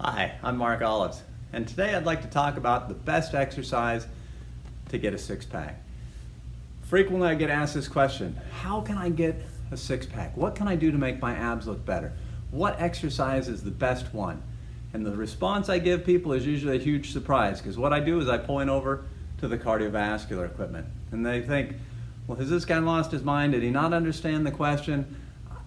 Hi, I'm Mark Olives, and today I'd like to talk about the best exercise to get a six-pack. Frequently I get asked this question: how can I get a six-pack? What can I do to make my abs look better? What exercise is the best one? And the response I give people is usually a huge surprise, because what I do is I point over to the cardiovascular equipment, and they think, well, has this guy lost his mind? Did he not understand the question?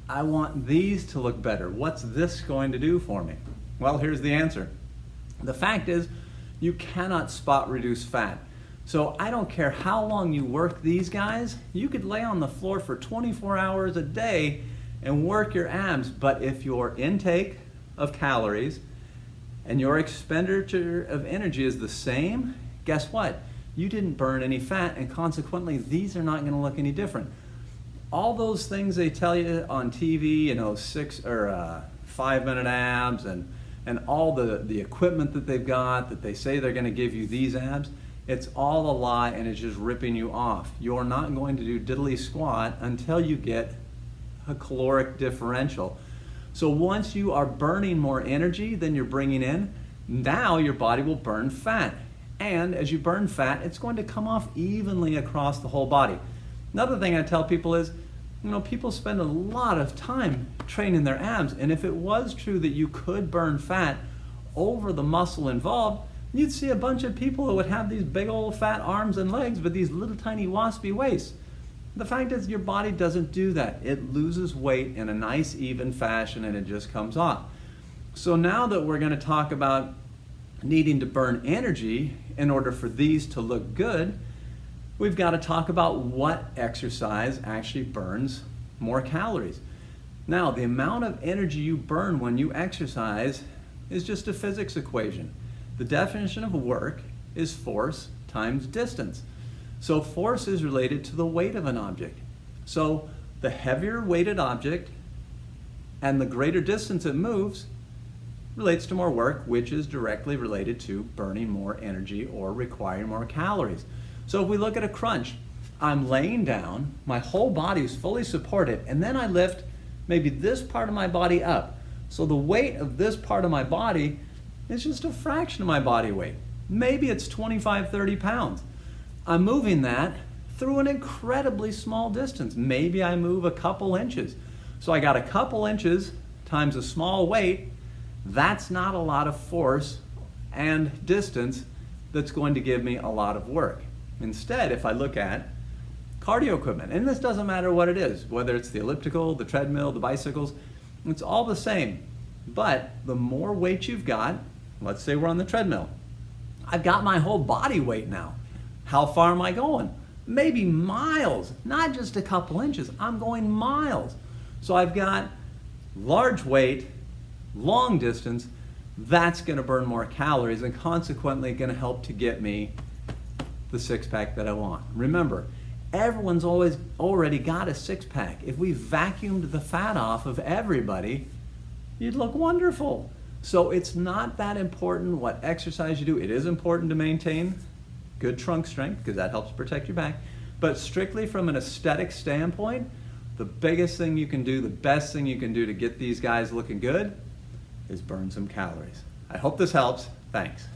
I want these to look better. What's this going to do for me? Well, here's the answer. The fact is, you cannot spot reduce fat. So I don't care how long you work these guys, you could lay on the floor for 24 hours a day and work your abs, but if your intake of calories and your expenditure of energy is the same, guess what? You didn't burn any fat, and consequently, these are not going to look any different. All those things they tell you on TV, 6 or 5-minute abs and all the equipment that they've got that they say they're going to give you these abs, it's all a lie, and it's just ripping you off. You're not going to do diddly squat until you get a caloric differential. So once you are burning more energy than you're bringing in, now your body will burn fat. And as you burn fat, it's going to come off evenly across the whole body. Another thing I tell people is, people spend a lot of time training their abs, and if it was true that you could burn fat over the muscle involved, you'd see a bunch of people who would have these big old fat arms and legs with these little tiny waspy waists. The fact is, your body doesn't do that. It loses weight in a nice even fashion, and it just comes off. So now that we're going to talk about needing to burn energy in order for these to look good, we've got to talk about what exercise actually burns more calories. Now, the amount of energy you burn when you exercise is just a physics equation. The definition of work is force times distance. So force is related to the weight of an object. So the heavier weighted object and the greater distance it moves relates to more work, which is directly related to burning more energy or requiring more calories. So if we look at a crunch, I'm laying down, my whole body is fully supported, and then I lift maybe this part of my body up. So the weight of this part of my body is just a fraction of my body weight. Maybe it's 25, 30 pounds. I'm moving that through an incredibly small distance. Maybe I move a couple inches. So I got a couple inches times a small weight. That's not a lot of force and distance that's going to give me a lot of work. Instead, if I look at cardio equipment, and this doesn't matter what it is, whether it's the elliptical, the treadmill, the bicycles, it's all the same. But the more weight you've got, let's say we're on the treadmill, I've got my whole body weight now. How far am I going? Maybe miles, not just a couple inches. I'm going miles. So I've got large weight, long distance. That's going to burn more calories and consequently going to help to get me the six-pack that I want. Remember, everyone's already got a six-pack. If we vacuumed the fat off of everybody, you'd look wonderful. So it's not that important what exercise you do. It is important to maintain good trunk strength because that helps protect your back. But strictly from an aesthetic standpoint, the biggest thing you can do, the best thing you can do to get these guys looking good is burn some calories. I hope this helps. Thanks.